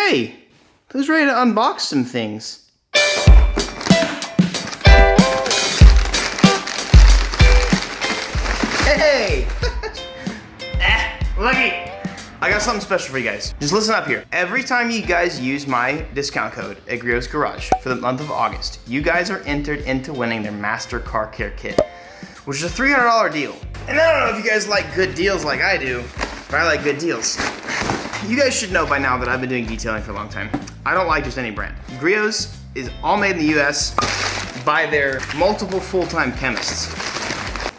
Hey, who's ready to unbox some things? Hey! Looky! I got something special for you guys. Just listen up here. Every time you guys use my discount code at Griot's Garage for the month of August, you guys are entered into winning their Master Car Care Kit, which is a $300 deal. And I don't know if you guys like good deals like I do, but I like good deals. You guys should know by now that I've been doing detailing for a long time. I don't like just any brand. Griot's is all made in the US by their multiple full-time chemists.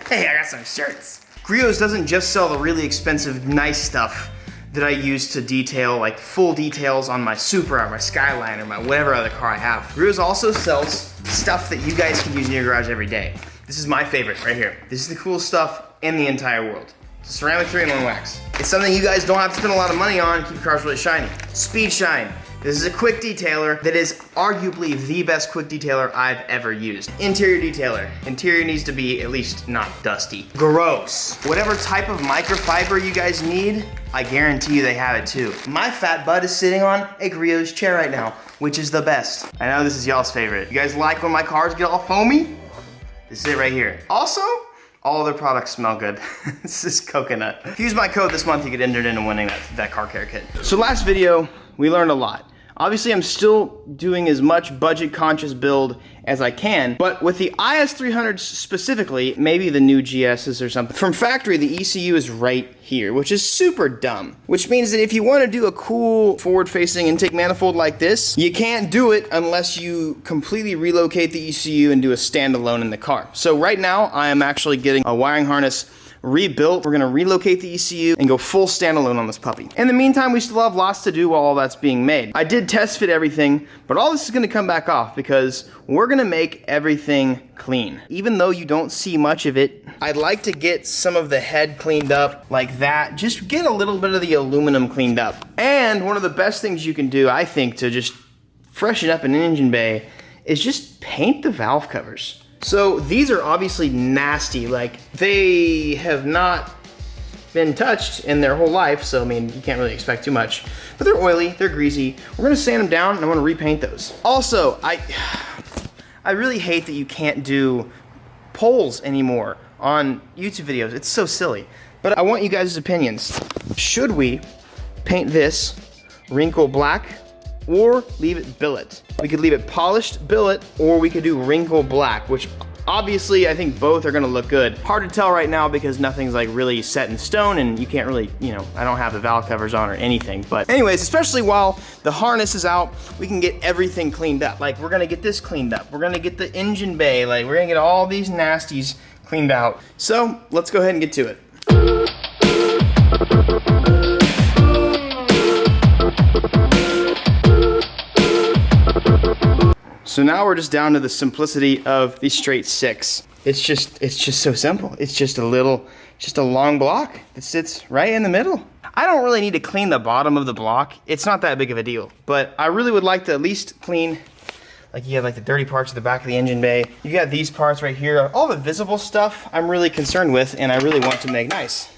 Hey, I got some shirts. Griot's doesn't just sell the really expensive, nice stuff that I use to detail, like full details on my Supra or my Skyline or my whatever other car I have. Griot's also sells stuff that you guys can use in your garage every day. This is my favorite right here. This is the coolest stuff in the entire world. Ceramic 3-in-1 wax. It's something you guys don't have to spend a lot of money on to keep your cars really shiny. Speed Shine. This is a quick detailer that is arguably the best quick detailer I've ever used. Interior detailer. Interior needs to be at least not dusty. Gross. Whatever type of microfiber you guys need, I guarantee you they have it too. My fat butt is sitting on a Griot's chair right now, which is the best. I know this is y'all's favorite. You guys like when my cars get all foamy? This is it right here. Also, all their products smell good. This is coconut. If you use my code this month, you get entered into winning that car care kit. So last video, we learned a lot. Obviously, I'm still doing as much budget-conscious build as I can, but with the IS300s specifically, maybe the new GSs or something, from factory, the ECU is right here, which is super dumb. Which means that if you want to do a cool forward-facing intake manifold like this, you can't do it unless you completely relocate the ECU and do a standalone in the car. So right now, I am actually getting a wiring harness rebuilt. We're gonna relocate the ECU and go full standalone on this puppy. In the meantime, we still have lots to do while all that's being made. I did test fit everything, but all this is gonna come back off because we're gonna make everything clean. Even though you don't see much of it, I'd like to get some of the head cleaned up like that. Just get a little bit of the aluminum cleaned up. And one of the best things you can do, I think, to just freshen up an engine bay is just paint the valve covers. So these are obviously nasty, like they have not been touched in their whole life, so I mean, you can't really expect too much. But they're oily, they're greasy. We're gonna sand them down and I'm gonna repaint those. Also, I really hate that you can't do polls anymore on YouTube videos. It's so silly. But I want you guys' opinions. Should we paint this wrinkle black or leave it billet? We could leave it polished billet, or we could do wrinkle black, which obviously I think both are gonna look good. Hard to tell right now because nothing's like really set in stone and you can't really, you know, I don't have the valve covers on or anything. But anyways, especially while the harness is out, we can get everything cleaned up. Like we're gonna get this cleaned up. We're gonna get the engine bay, like we're gonna get all these nasties cleaned out. So let's go ahead and get to it. So now we're just down to the simplicity of the straight 6. It's just so simple. It's just a long block that sits right in the middle. I don't really need to clean the bottom of the block. It's not that big of a deal, but I really would like to at least clean, like you have like the dirty parts of the back of the engine bay. You got these parts right here. All the visible stuff I'm really concerned with and I really want to make nice.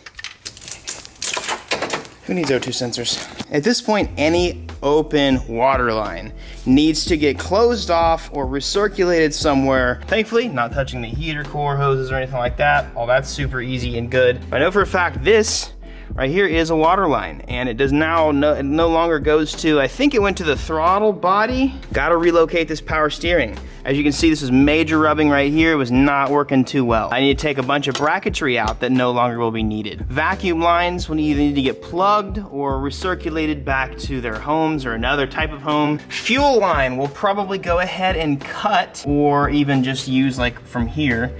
Who needs O2 sensors? At this point, any open water line needs to get closed off or recirculated somewhere. Thankfully, not touching the heater core hoses or anything like that. All that's super easy and good. I know for a fact this right here is a water line, and it does now it no longer goes to, I think it went to the throttle body. Gotta relocate this power steering. As you can see, this is major rubbing right here. It was not working too well. I need to take a bunch of bracketry out that no longer will be needed. Vacuum lines will either need to get plugged or recirculated back to their homes or another type of home. Fuel line will probably go ahead and cut or even just use like from here.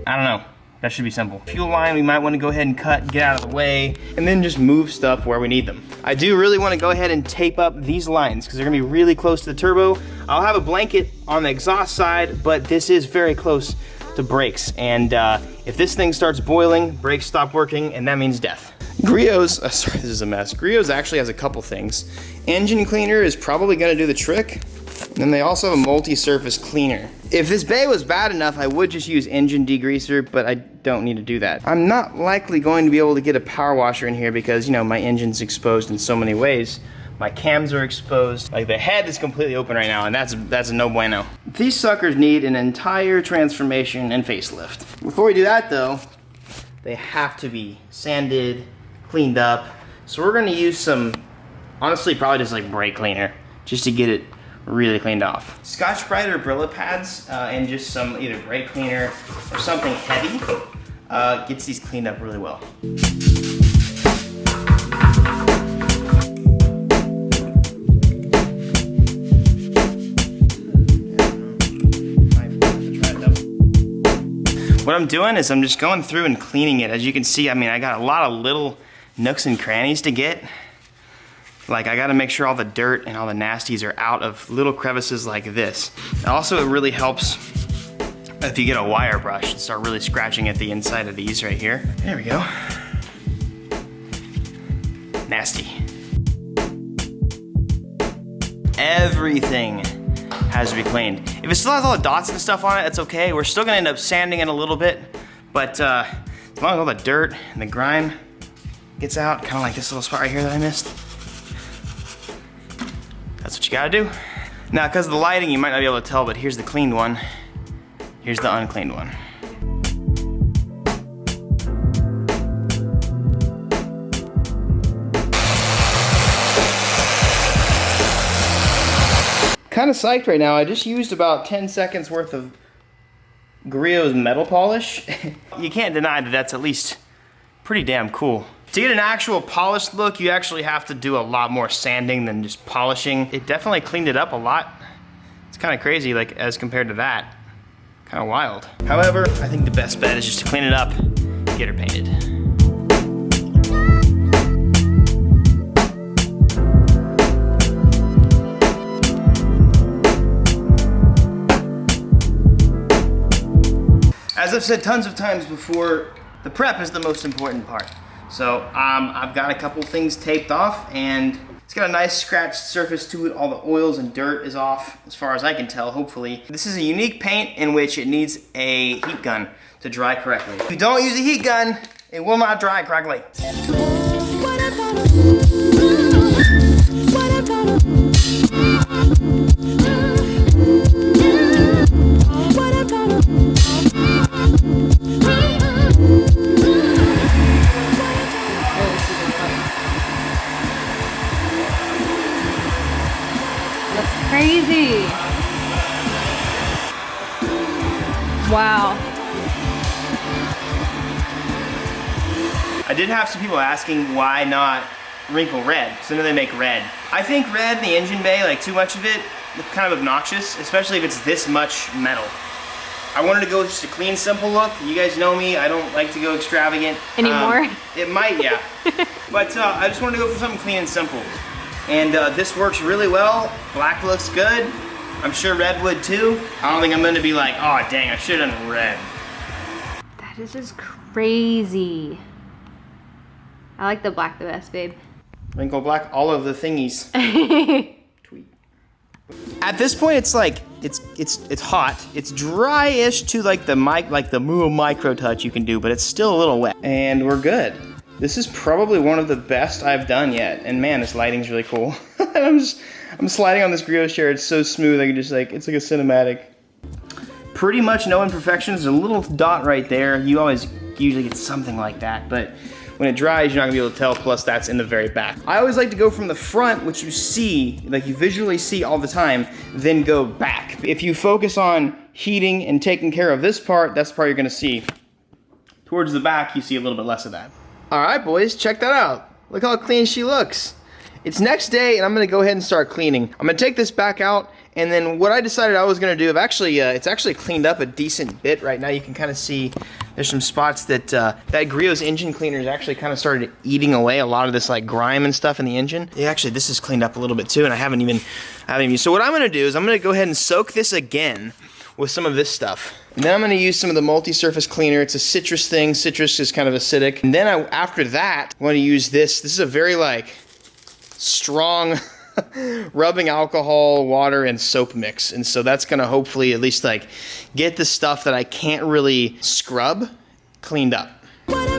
I don't know. That should be simple. Fuel line, we might want to go ahead and cut, get out of the way, and then just move stuff where we need them. I do really want to go ahead and tape up these lines because they're gonna be really close to the turbo. I'll have a blanket on the exhaust side, but this is very close to brakes. And if this thing starts boiling, brakes stop working, and that means death. Griot's, sorry, this is a mess. Griot's actually has a couple things. Engine cleaner is probably gonna do the trick. And then they also have a multi-surface cleaner. If this bay was bad enough, I would just use engine degreaser, but I don't need to do that. I'm not likely going to be able to get a power washer in here because, you know, my engine's exposed in so many ways. My cams are exposed. Like the head is completely open right now, and that's a no bueno. These suckers need an entire transformation and facelift. Before we do that though, they have to be sanded, cleaned up. So we're gonna use some, honestly, probably just like brake cleaner, just to get it really cleaned off. Scotch-Brite or Brillo pads and just some either brake cleaner or something heavy gets these cleaned up really well. What I'm doing is I'm just going through and cleaning it. As you can see, I mean, I got a lot of little nooks and crannies to get. Like, I gotta make sure all the dirt and all the nasties are out of little crevices like this. And also, it really helps if you get a wire brush and start really scratching at the inside of these right here. There we go. Nasty. Everything has to be cleaned. If it still has all the dots and stuff on it, that's okay. We're still gonna end up sanding it a little bit, but as long as all the dirt and the grime gets out, kind of like this little spot right here that I missed, that's what you gotta do. Now, because of the lighting, you might not be able to tell, but here's the cleaned one. Here's the uncleaned one. Kind of psyched right now. I just used about 10 seconds worth of Griot's metal polish. You can't deny that that's at least pretty damn cool. To get an actual polished look, you actually have to do a lot more sanding than just polishing. It definitely cleaned it up a lot. It's kind of crazy, like, as compared to that. Kind of wild. However, I think the best bet is just to clean it up, get her painted. As I've said tons of times before, the prep is the most important part. So I've got a couple things taped off, and it's got a nice scratched surface to it. All the oils and dirt is off, as far as I can tell, hopefully. This is a unique paint in which it needs a heat gun to dry correctly. If you don't use a heat gun, it will not dry correctly. Crazy. Wow. I did have some people asking why not wrinkle red, because I know they make red. I think red in the engine bay, like too much of it, it's kind of obnoxious, especially if it's this much metal. I wanted to go with just a clean, simple look. You guys know me, I don't like to go extravagant. Anymore? It might, yeah. But I just wanted to go for something clean and simple. And this works really well. Black looks good. I'm sure red would too. I don't think I'm gonna be like, oh dang, I should've done red. That is just crazy. I like the black the best, babe. Wrinkle black, all of the thingies. Tweet. At this point, it's like, it's hot. It's dry-ish to like the micro touch you can do, but it's still a little wet. And we're good. This is probably one of the best I've done yet. And man, this lighting's really cool. I'm sliding on this Griot chair. It's so smooth. I can just like, it's like a cinematic. Pretty much no imperfections. There's a little dot right there. You always usually get something like that, but when it dries, you're not gonna be able to tell, plus that's in the very back. I always like to go from the front, which you see, like you visually see all the time, then go back. If you focus on heating and taking care of this part, that's the part you're gonna see. Towards the back, you see a little bit less of that. All right, boys, check that out. Look how clean she looks. It's next day, and I'm gonna go ahead and start cleaning. I'm gonna take this back out, and then what I decided I was gonna do, it's actually cleaned up a decent bit right now. You can kind of see there's some spots that that Griot's engine cleaner has actually kind of started eating away a lot of this like grime and stuff in the engine. Yeah, actually, this is cleaned up a little bit too, and I haven't even. So what I'm gonna do is I'm gonna go ahead and soak this again with some of this stuff. And then I'm gonna use some of the multi-surface cleaner. It's a citrus thing. Citrus is kind of acidic. And then after that, I'm gonna use this. This is a very like strong rubbing alcohol, water, and soap mix. And so that's gonna hopefully at least like get the stuff that I can't really scrub cleaned up. What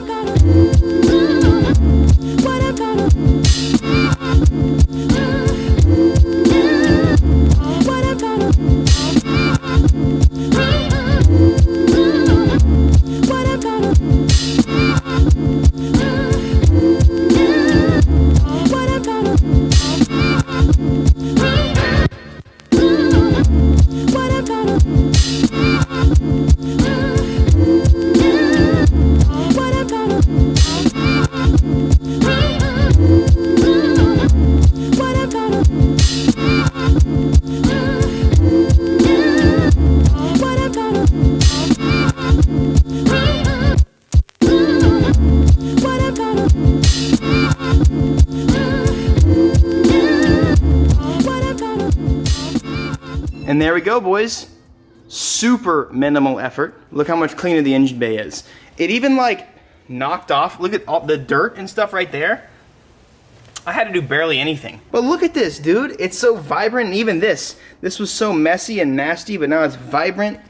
And there we go, boys. Super minimal effort. Look how much cleaner the engine bay is. It even like knocked off, look at all the dirt and stuff right there. I had to do barely anything. But look at this, dude. It's so vibrant, and even this was so messy and nasty, but now it's vibrant.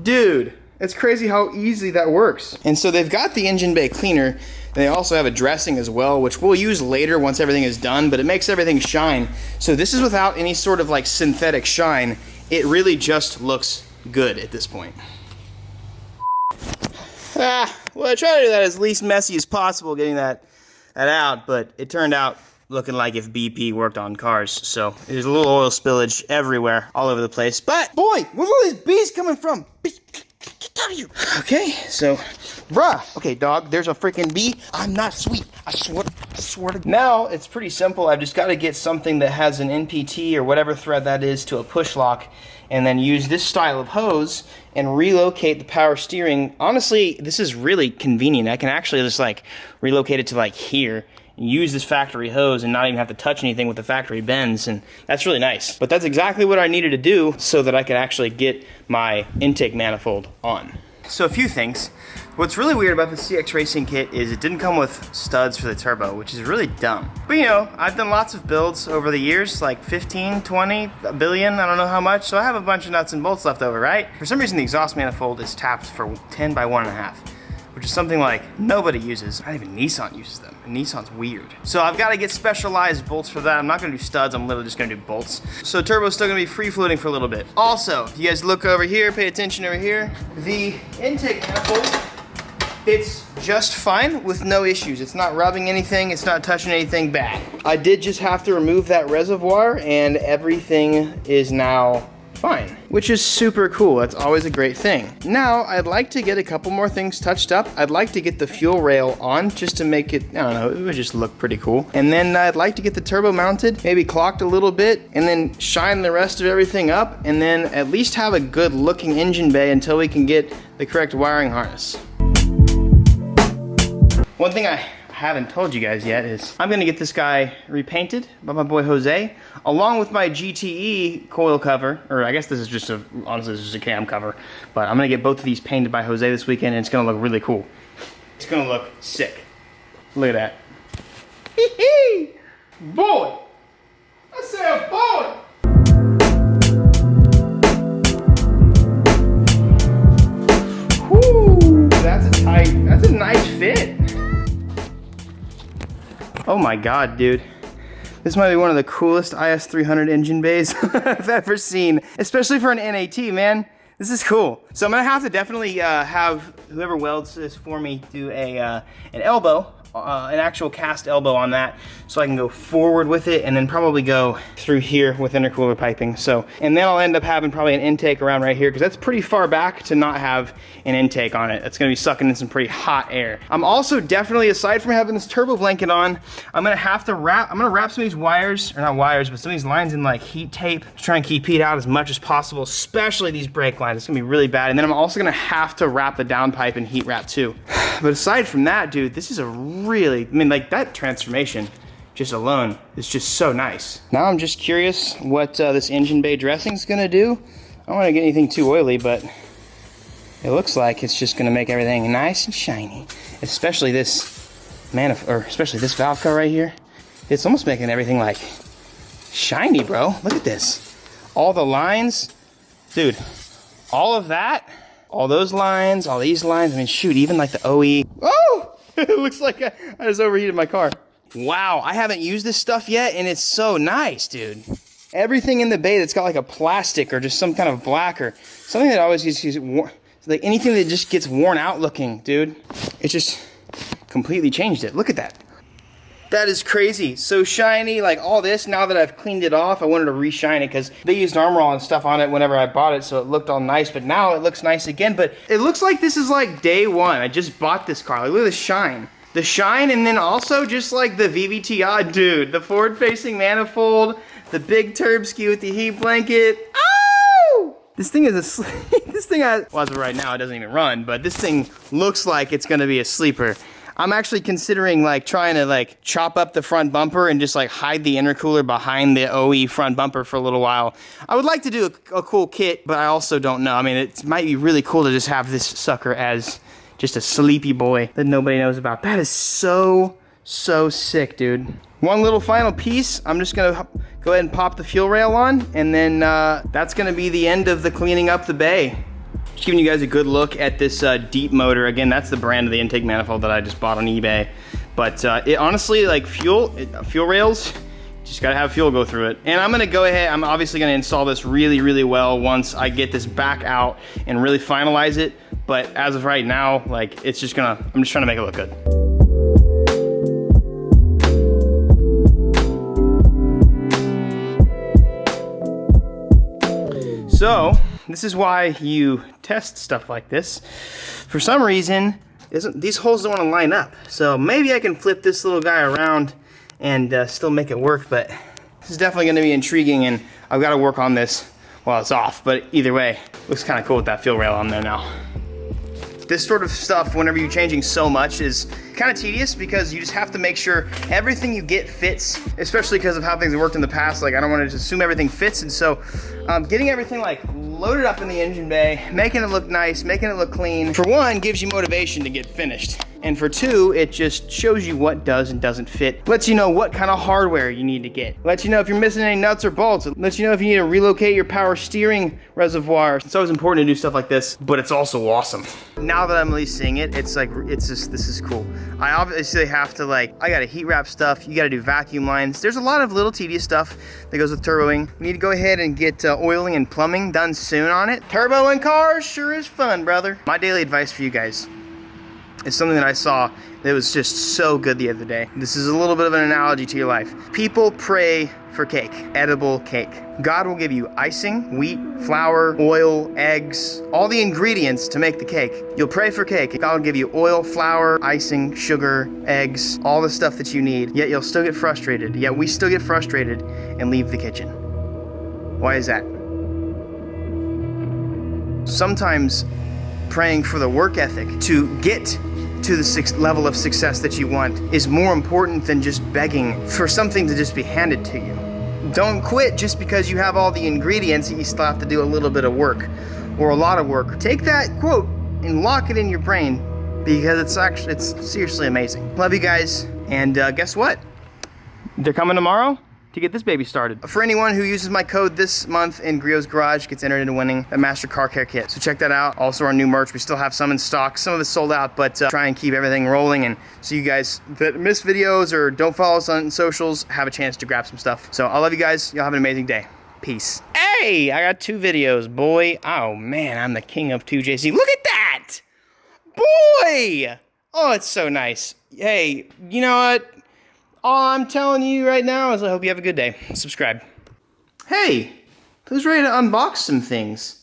Dude, it's crazy how easy that works. And so they've got the engine bay cleaner. They also have a dressing as well, which we'll use later once everything is done, but it makes everything shine. So this is without any sort of like synthetic shine. It really just looks good at this point. Well, I try to do that as least messy as possible, getting that out, but it turned out looking like if BP worked on cars. So there's a little oil spillage everywhere, all over the place. But boy, where's all these bees coming from? Bees, get out of here. Okay, so, bruh. Okay, dog, there's a freaking bee. I'm not sweet. I swear to. Now it's pretty simple. I've just got to get something that has an NPT or whatever thread that is to a push lock, and then use this style of hose and relocate the power steering. Honestly, this is really convenient. I can actually just like relocate it to like here and use this factory hose and not even have to touch anything with the factory bends, and that's really nice. But that's exactly what I needed to do so that I could actually get my intake manifold on. So a few things. What's really weird about the CX Racing kit is it didn't come with studs for the turbo, which is really dumb. But you know, I've done lots of builds over the years, like 15, 20, a billion, I don't know how much, so I have a bunch of nuts and bolts left over, right? For some reason the exhaust manifold is tapped for 10 by 1.5, which is something like nobody uses. Not even Nissan uses them, and Nissan's weird. So I've got to get specialized bolts for that. I'm not going to do studs, I'm literally just going to do bolts. So turbo's still going to be free floating for a little bit. Also, if you guys look over here, pay attention over here, the intake manifold fits just fine with no issues. It's not rubbing anything, it's not touching anything bad. I did just have to remove that reservoir and everything is now fine, which is super cool. That's always a great thing. Now, I'd like to get a couple more things touched up. I'd like to get the fuel rail on just to make it, I don't know, it would just look pretty cool. And then I'd like to get the turbo mounted, maybe clocked a little bit, and then shine the rest of everything up, and then at least have a good looking engine bay until we can get the correct wiring harness. One thing I haven't told you guys yet is I'm gonna get this guy repainted by my boy Jose, along with my GTE coil cover, or I guess this is just honestly this is a cam cover, but I'm gonna get both of these painted by Jose this weekend, and it's gonna look really cool. It's gonna look sick. Look at that. Hee-hee! Boy! I said boy! Whoo! That's a nice fit. Oh my god, dude. This might be one of the coolest IS300 engine bays I've ever seen, especially for an NAT, man. This is cool. So I'm gonna have to definitely have whoever welds this for me do an elbow, an actual cast elbow on that, so I can go forward with it and then probably go through here with intercooler piping. So, and then I'll end up having probably an intake around right here, because that's pretty far back to not have an intake on it. It's gonna be sucking in some pretty hot air. I'm also definitely, aside from having this turbo blanket on, I'm gonna have to wrap some of these wires, or not wires, but some of these lines in like heat tape to try and keep heat out as much as possible, especially these brake lines. It's gonna be really bad. And then I'm also gonna have to wrap the downpipe in heat wrap too. But aside from that, dude, this is a really, I mean, like that transformation just alone is just so nice. Now I'm just curious what this engine bay dressing is gonna do. I don't wanna get anything too oily, but it looks like it's just gonna make everything nice and shiny. Especially this especially this valve cover right here. It's almost making everything like shiny, bro. Look at this. All the lines, dude, all of that, all those lines, all these lines, I mean, shoot, even like the OE. Oh, it looks like I just overheated my car. Wow, I haven't used this stuff yet, and it's so nice, dude. Everything in the bay that's got like a plastic or just some kind of black or something that always gets like anything that just gets worn out looking, dude. It just completely changed it. Look at that. That is crazy. So shiny, like all this, now that I've cleaned it off, I wanted to re-shine it because they used Armor All and stuff on it whenever I bought it, so it looked all nice, but now it looks nice again. But it looks like this is like day one. I just bought this car. Like, look at the shine. The shine, and then also just like the VVT, dude, the forward-facing manifold, the big turb ski with the heat blanket. Oh! This thing is well, as of right now, it doesn't even run, but this thing looks like it's gonna be a sleeper. I'm actually considering like trying to like chop up the front bumper and just like hide the intercooler behind the OE front bumper for a little while. I would like to do a cool kit, but I also don't know. I mean, it might be really cool to just have this sucker as just a sleepy boy that nobody knows about. That is so sick, dude. One little final piece, I'm just gonna go ahead and pop the fuel rail on, and then that's gonna be the end of the cleaning up the bay. Just giving you guys a good look at this deep motor. Again, that's the brand of the intake manifold that I just bought on eBay. But it honestly, like fuel rails, just gotta have fuel go through it. And I'm gonna go ahead, I'm obviously gonna install this really well once I get this back out and really finalize it. But as of right now, like I'm just trying to make it look good. So, this is why you test stuff like this. For some reason, these holes don't want to line up. So maybe I can flip this little guy around and still make it work, but this is definitely going to be intriguing, and I've got to work on this while it's off. But either way, looks kind of cool with that fuel rail on there now. This sort of stuff, whenever you're changing so much, is kind of tedious because you just have to make sure everything you get fits, especially because of how things have worked in the past. Like, I don't want to just assume everything fits, and so getting everything like loaded up in the engine bay, making it look nice, making it look clean, for one, gives you motivation to get finished. And for two, it just shows you what does and doesn't fit. Lets you know what kind of hardware you need to get. Lets you know if you're missing any nuts or bolts. It lets you know if you need to relocate your power steering reservoir. It's always important to do stuff like this, but it's also awesome. Now that I'm at least seeing it, it's like, this is cool. I obviously have to I gotta heat wrap stuff. You gotta do vacuum lines. There's a lot of little tedious stuff that goes with turboing. We need to go ahead and get oiling and plumbing done soon on it. Turboing cars sure is fun, brother. My daily advice for you guys is something that I saw that was just so good the other day. This is a little bit of an analogy to your life. People pray for cake, edible cake. God will give you icing, wheat, flour, oil, eggs, all the ingredients to make the cake. You'll pray for cake. God will give you oil, flour, icing, sugar, eggs, all the stuff that you need, yet you'll still get frustrated. Yet we still get frustrated and leave the kitchen. Why is that? Sometimes praying for the work ethic to get to the level of success that you want is more important than just begging for something to just be handed to you. Don't quit just because you have all the ingredients and you still have to do a little bit of work or a lot of work. Take that quote and lock it in your brain because it's seriously amazing. Love you guys, and guess what? They're coming tomorrow to get this baby started. For anyone who uses my code this month in Griot's Garage, gets entered into winning a Master Car Care Kit. So check that out. Also our new merch, we still have some in stock. Some of it's sold out, but try and keep everything rolling, and so you guys that miss videos or don't follow us on socials have a chance to grab some stuff. So I love you guys. Y'all have an amazing day. Peace. Hey, I got 2 videos, boy. Oh man, I'm the king of 2JC. Look at that! Boy! Oh, it's so nice. Hey, you know what? All I'm telling you right now is I hope you have a good day. Subscribe. Hey, who's ready to unbox some things?